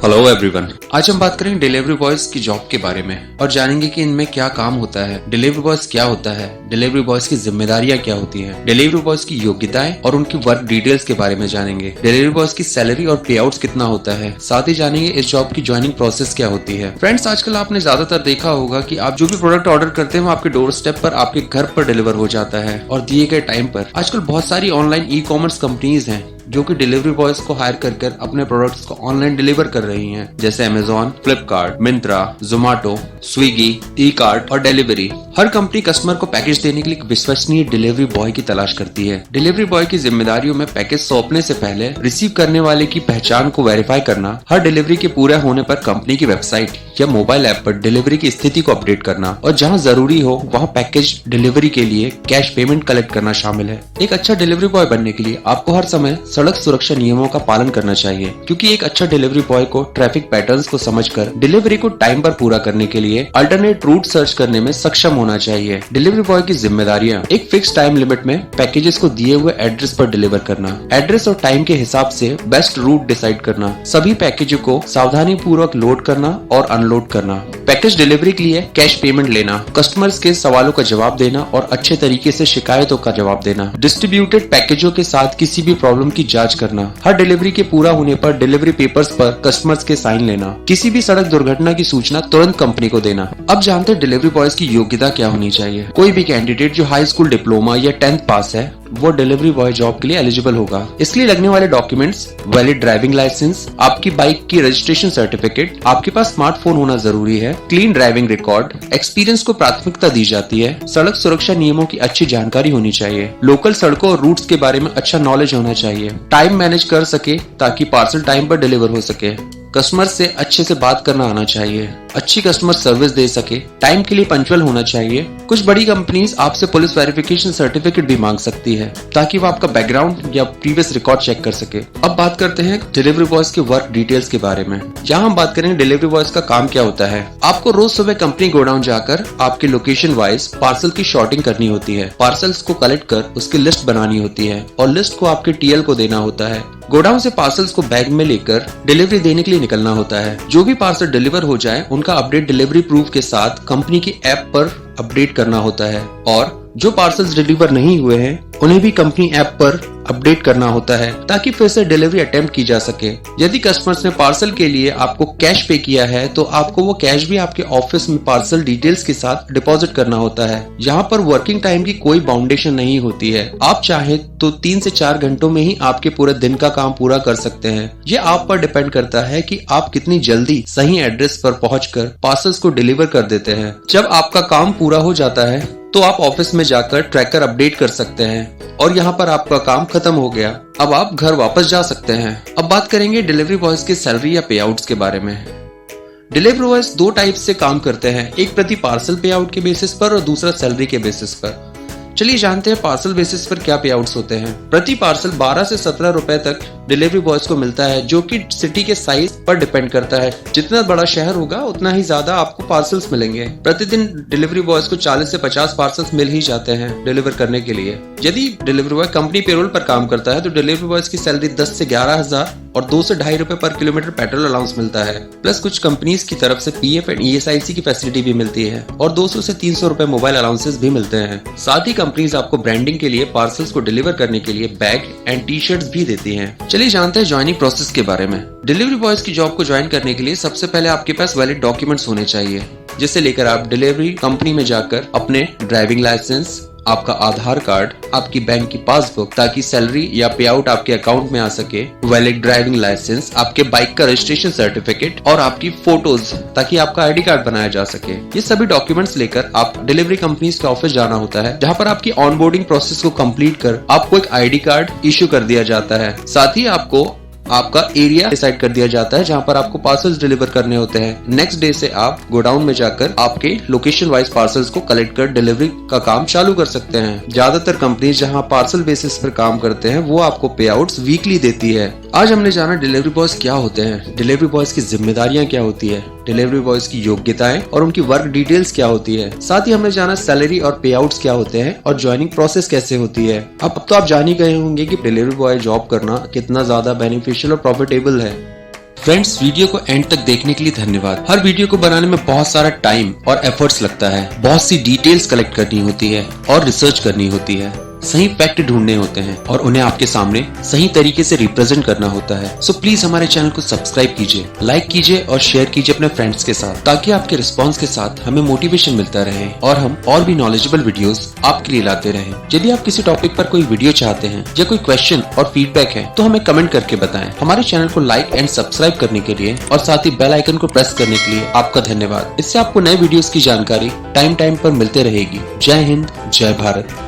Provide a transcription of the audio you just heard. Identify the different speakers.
Speaker 1: Hello everyone. आज हम बात करेंगे डिलीवरी बॉयज की जॉब के बारे में और जानेंगे कि इनमें क्या काम होता है, डिलीवरी बॉयज क्या होता है, डिलीवरी बॉयज की जिम्मेदारियां क्या होती हैं, डिलीवरी बॉयज की योग्यताएं और उनकी वर्क डिटेल्स के बारे में जानेंगे। डिलीवरी बॉयज की सैलरी और पे आउट कितना होता है, साथ ही जानेंगे इस जॉब की ज्वाइनिंग प्रोसेस क्या होती है। फ्रेंड्स, आजकल आपने ज्यादातर देखा होगा कि आप जो भी प्रोडक्ट ऑर्डर करते हैं वो आपके डोर स्टेप पर आपके घर पर डिलीवर हो जाता है और दिए गए टाइम पर। आजकल बहुत सारी ऑनलाइन ई कॉमर्स कंपनीज हैं जो कि डिलीवरी बॉयज को हायर कर अपने प्रोडक्ट्स को ऑनलाइन डिलीवर कर रही हैं, जैसे Amazon, Flipkart, Myntra, Zomato, Swiggy, e cart और डिलीवरी। हर कंपनी कस्टमर को पैकेज देने के लिए एक विश्वसनीय डिलीवरी बॉय की तलाश करती है। डिलीवरी बॉय की जिम्मेदारियों में पैकेज सौंपने से पहले रिसीव करने वाले की पहचान को वेरीफाई करना, हर डिलीवरी के पूरा होने पर कंपनी की वेबसाइट या मोबाइल ऐप पर डिलीवरी की स्थिति को अपडेट करना और जहां जरूरी हो वहां पैकेज डिलीवरी के लिए कैश पेमेंट कलेक्ट करना शामिल है। एक अच्छा डिलीवरी बॉय बनने के लिए आपको हर समय सड़क सुरक्षा नियमों का पालन करना चाहिए, क्योंकि एक अच्छा डिलीवरी बॉय को ट्रैफिक पैटर्न्स को समझकर डिलीवरी को टाइम पर पूरा करने के लिए अल्टरनेट रूट सर्च करने में सक्षम होना चाहिए। डिलीवरी बॉय की जिम्मेदारियां: एक फिक्स टाइम लिमिट में पैकेजेस को दिए हुए एड्रेस पर डिलीवर करना, एड्रेस और टाइम के हिसाब से बेस्ट रूट डिसाइड करना, सभी पैकेजों को सावधानी पूर्वक लोड करना और अनलोड करना, पैकेज डिलीवरी के लिए कैश पेमेंट लेना, कस्टमर्स के सवालों का जवाब देना और अच्छे तरीके से शिकायतों का जवाब देना, डिस्ट्रीब्यूटेड पैकेजों के साथ किसी भी प्रॉब्लम की जांच करना, हर डिलीवरी के पूरा होने पर डिलीवरी पेपर्स पर कस्टमर्स के साइन लेना, किसी भी सड़क दुर्घटना की सूचना तुरंत कंपनी को देना। अब जानते हैं डिलीवरी बॉयज की योग्यता क्या होनी चाहिए। कोई भी कैंडिडेट जो हाई स्कूल डिप्लोमा या 10th पास है वो डिलीवरी बॉय जॉब के लिए एलिजिबल होगा। इसके लिए लगने वाले डॉक्यूमेंट्स: वैलिड ड्राइविंग लाइसेंस, आपकी बाइक की रजिस्ट्रेशन सर्टिफिकेट, आपके पास स्मार्टफोन होना जरूरी है, क्लीन ड्राइविंग रिकॉर्ड, एक्सपीरियंस को प्राथमिकता दी जाती है, सड़क सुरक्षा नियमों की अच्छी जानकारी होनी चाहिए, लोकल सड़कों और रूट्स के बारे में अच्छा नॉलेज होना चाहिए, टाइम मैनेज कर सके ताकि पार्सल टाइम पर डिलीवर हो सके, कस्टमर से अच्छे से बात करना आना चाहिए, अच्छी कस्टमर सर्विस दे सके, टाइम के लिए पंक्चुअल होना चाहिए। कुछ बड़ी कंपनीज आपसे पुलिस वेरिफिकेशन सर्टिफिकेट भी मांग सकती है ताकि वो आपका बैकग्राउंड या प्रीवियस रिकॉर्ड चेक कर सके। अब बात करते हैं डिलीवरी बॉयज के वर्क डिटेल्स के बारे में। यहाँ हम बात करेंगे डिलीवरी बॉयज का काम क्या होता है। आपको रोज सुबह कंपनी गोडाउन जाकर आपके लोकेशन वाइज पार्सल की शॉर्टिंग करनी होती है, पार्सल्स को कलेक्ट कर उसकी लिस्ट बनानी होती है और लिस्ट को आपके टीएल को देना होता है। गोडाउन से पार्सल्स को बैग में लेकर डिलीवरी देने के लिए निकलना होता है। जो भी पार्सल डिलीवर हो जाए उनका अपडेट डिलीवरी प्रूफ के साथ कंपनी की ऐप पर अपडेट करना होता है और जो पार्सल्स डिलीवर नहीं हुए हैं उन्हें भी कंपनी ऐप पर अपडेट करना होता है ताकि फिर से डिलीवरी अटेम्प्ट की जा सके। यदि कस्टमर्स ने पार्सल के लिए आपको कैश पे किया है तो आपको वो कैश भी आपके ऑफिस में पार्सल डिटेल्स के साथ डिपॉजिट करना होता है। यहाँ पर वर्किंग टाइम की कोई बाउंडेशन नहीं होती है। आप चाहे तो 3 से 4 घंटों में ही आपके पूरे दिन का काम पूरा कर सकते हैं। ये आप पर डिपेंड करता है कि आप कितनी जल्दी सही एड्रेस पर पहुंचकर पार्सल्स को डिलीवर कर देते हैं। जब आपका काम पूरा हो जाता है तो आप ऑफिस में जाकर ट्रैकर अपडेट कर सकते हैं और यहाँ पर आपका काम खत्म हो गया। अब आप घर वापस जा सकते हैं। अब बात करेंगे डिलीवरी बॉयज के सैलरी या पे आउट्स के बारे में। डिलीवरी बॉयज 2 टाइप से काम करते हैं, एक प्रति पार्सल पे आउट के बेसिस पर और दूसरा सैलरी के बेसिस पर। चलिए जानते हैं पार्सल बेसिस पर क्या पे आउट्स होते हैं। प्रति पार्सल 12 से 17 रुपए तक डिलीवरी बॉयज को मिलता है, जो कि सिटी के साइज पर डिपेंड करता है। जितना बड़ा शहर होगा उतना ही ज्यादा आपको पार्सल्स मिलेंगे। प्रतिदिन डिलीवरी बॉयज को 40 से 50 पार्सल्स मिल ही जाते हैं डिलीवर करने के लिए। यदि डिलीवरी बॉय कंपनी पेरोल पर काम करता है तो डिलीवरी बॉयज की सैलरी 10 से 11,000 और 2 से 2.5 रुपए पर किलोमीटर पेट्रोल अलाउंस मिलता है। प्लस कुछ कंपनीज की तरफ से पीएफ एंड ईएसआईसी की फैसिलिटी भी मिलती है और 200 से 300 रुपए मोबाइल अलाउंसेस भी मिलते हैं। साथ ही कंपनीज आपको ब्रांडिंग के लिए पार्सल्स को डिलीवर करने के लिए बैग एंड टी शर्ट्स भी देती हैं। चलिए जानते हैं ज्वाइनिंग प्रोसेस के बारे में। डिलीवरी बॉयज की जॉब को ज्वाइन करने के लिए सबसे पहले आपके पास वैलिड डॉक्यूमेंट्स होने चाहिए, जिसे लेकर आप डिलीवरी कंपनी में जाकर अपने ड्राइविंग लाइसेंस, आपका आधार कार्ड, आपकी बैंक की पासबुक ताकि सैलरी या पे आउट आपके अकाउंट में आ सके, वैलिड ड्राइविंग लाइसेंस, आपके बाइक का रजिस्ट्रेशन सर्टिफिकेट और आपकी फोटोज ताकि आपका आईडी कार्ड बनाया जा सके। ये सभी डॉक्यूमेंट्स लेकर आप डिलीवरी कंपनीज के ऑफिस जाना होता है, जहाँ पर आपकी ऑनबोर्डिंग प्रोसेस को कंप्लीट कर आपको एक आईडी कार्ड इश्यू कर दिया जाता है। साथ ही आपको आपका एरिया डिसाइड कर दिया जाता है जहां पर आपको पार्सल्स डिलीवर करने होते हैं। नेक्स्ट डे से आप गोडाउन में जाकर आपके लोकेशन वाइज पार्सल्स को कलेक्ट कर डिलीवरी का काम चालू कर सकते हैं। ज्यादातर कंपनी जहां पार्सल बेसिस पर काम करते हैं वो आपको पे आउट्स वीकली देती है। आज हमने जाना डिलीवरी बॉयज क्या होते हैं, डिलीवरी बॉयज की जिम्मेदारियां क्या होती है, डिलीवरी बॉयज की योग्यताएं और उनकी वर्क डिटेल्स क्या होती है। साथ ही हमने जाना सैलरी और पे आउट्स क्या होते हैं और ज्वाइनिंग प्रोसेस कैसे होती है। अब तो आप जान ही गए होंगे कि डिलीवरी बॉय जॉब करना कितना ज्यादा बेनिफिशियल और प्रॉफिटेबल है। फ्रेंड्स, वीडियो को एंड तक देखने के लिए धन्यवाद। हर वीडियो को बनाने में बहुत सारा टाइम और एफर्ट्स लगता है, बहुत सी डिटेल्स कलेक्ट करनी होती है और रिसर्च करनी होती है, सही फैक्ट ढूंढने होते हैं और उन्हें आपके सामने सही तरीके से रिप्रेजेंट करना होता है। सो प्लीज हमारे चैनल को सब्सक्राइब कीजिए, लाइक कीजिए और शेयर कीजिए अपने फ्रेंड्स के साथ, ताकि आपके रिस्पांस के साथ हमें मोटिवेशन मिलता रहे और हम और भी नॉलेजेबल वीडियोस आपके लिए लाते रहें। यदि आप किसी टॉपिक पर कोई वीडियो चाहते हैं या कोई क्वेश्चन और फीडबैक है तो हमें कमेंट करके बताएं। हमारे चैनल को लाइक एंड सब्सक्राइब करने के लिए और साथ ही बेल आइकन को प्रेस करने के लिए आपका धन्यवाद। इससे आपको नए वीडियोस की जानकारी टाइम पर मिलते रहेगी। जय हिंद, जय भारत।